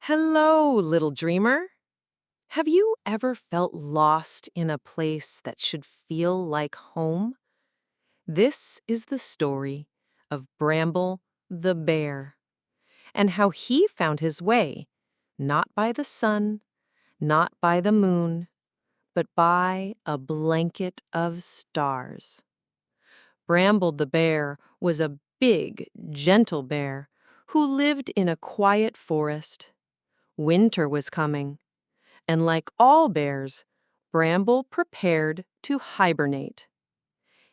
Hello, little dreamer. Have you ever felt lost in a place that should feel like home? This is the story of Bramble the Bear and how he found his way, not by the sun, not by the moon, but by a blanket of stars. Bramble the Bear was a big, gentle bear who lived in a quiet forest. Winter was coming, and like all bears, Bramble prepared to hibernate.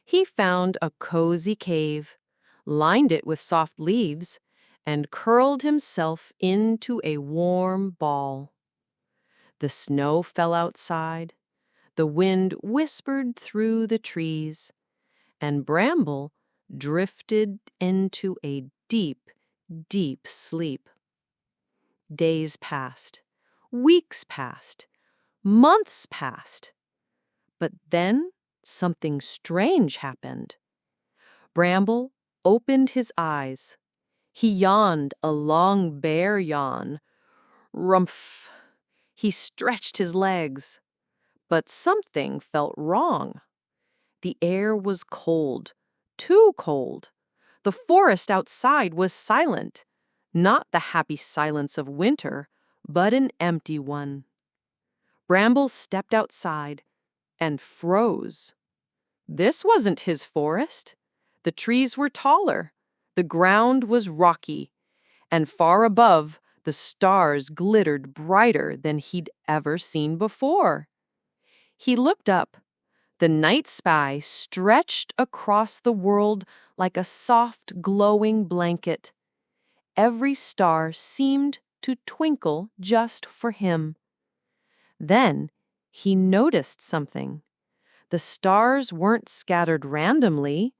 He found a cozy cave, lined it with soft leaves, and curled himself into a warm ball. The snow fell outside, the wind whispered through the trees, and Bramble drifted into a deep, deep sleep. Days passed, weeks passed, months passed. But then something strange happened. Bramble opened his eyes. He yawned a long bear yawn. Rumph! He stretched his legs. But something felt wrong. The air was cold, too cold. The forest outside was silent, not the happy silence of winter, but an empty one. Bramble stepped outside and froze. This wasn't his forest. The trees were taller, the ground was rocky, and far above, the stars glittered brighter than he'd ever seen before. He looked up. The night sky stretched across the world like a soft, glowing blanket. Every star seemed to twinkle just for him. Then he noticed something. The stars weren't scattered randomly.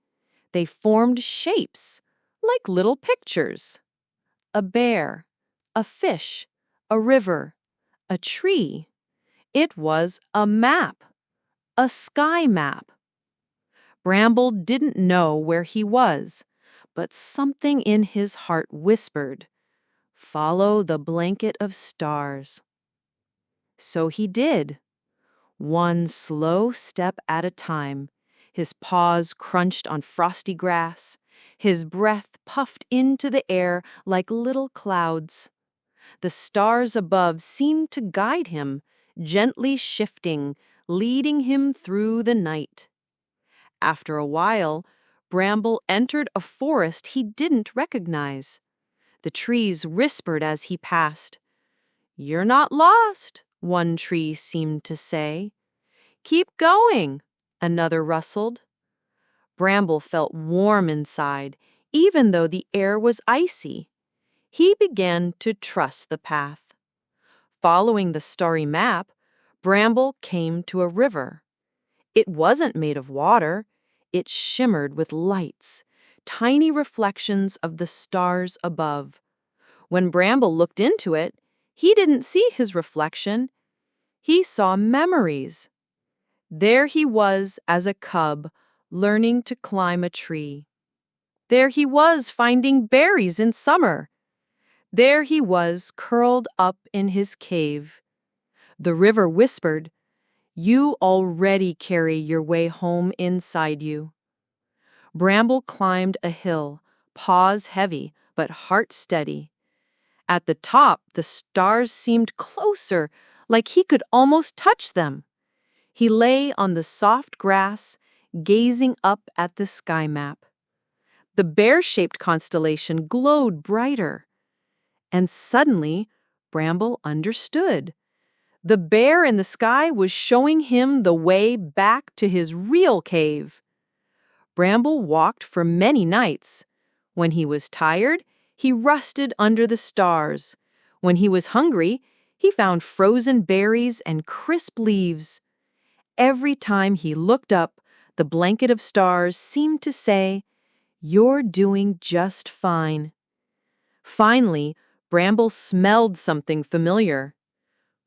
They formed shapes, like little pictures. A bear, a fish, a river, a tree. It was a map, a sky map. Bramble didn't know where he was, but something in his heart whispered, "Follow the blanket of stars." So he did. One slow step at a time, his paws crunched on frosty grass, his breath puffed into the air like little clouds. The stars above seemed to guide him, gently shifting, leading him through the night. After a while, Bramble entered a forest he didn't recognize. The trees whispered as he passed. "You're not lost," one tree seemed to say. "Keep going," another rustled. Bramble felt warm inside, even though the air was icy. He began to trust the path. Following the starry map, Bramble came to a river. It wasn't made of water. It shimmered with lights, tiny reflections of the stars above. When Bramble looked into it, he didn't see his reflection. He saw memories. There he was as a cub, learning to climb a tree. There he was finding berries in summer. There he was curled up in his cave. The river whispered, "You already carry your way home inside you." Bramble climbed a hill, paws heavy, but heart steady. At the top, the stars seemed closer, like he could almost touch them. He lay on the soft grass, gazing up at the sky map. The bear-shaped constellation glowed brighter. And suddenly, Bramble understood. The bear in the sky was showing him the way back to his real cave. Bramble walked for many nights. When he was tired, he rested under the stars. When he was hungry, he found frozen berries and crisp leaves. Every time he looked up, the blanket of stars seemed to say, "You're doing just fine." Finally, Bramble smelled something familiar.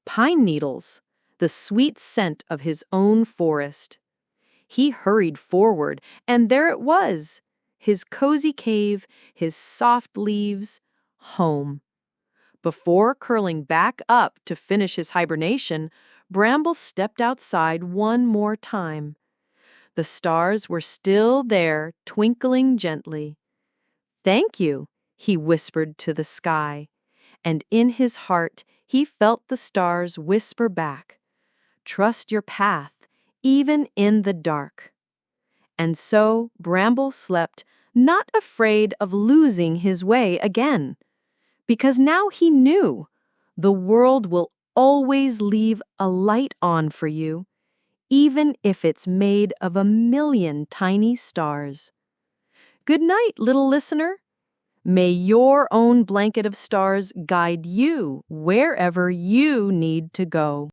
Pine needles, the sweet scent of his own forest. He hurried forward, and there it was, his cozy cave, his soft leaves, home. Before curling back up to finish his hibernation, Bramble stepped outside one more time. The stars were still there, twinkling gently. "Thank you," he whispered to the sky, and in his heart he felt the stars whisper back, "Trust your path, even in the dark." And so Bramble slept, not afraid of losing his way again, because now he knew the world will always leave a light on for you, even if it's made of 1,000,000 tiny stars. Good night, little listener. May your own blanket of stars guide you wherever you need to go.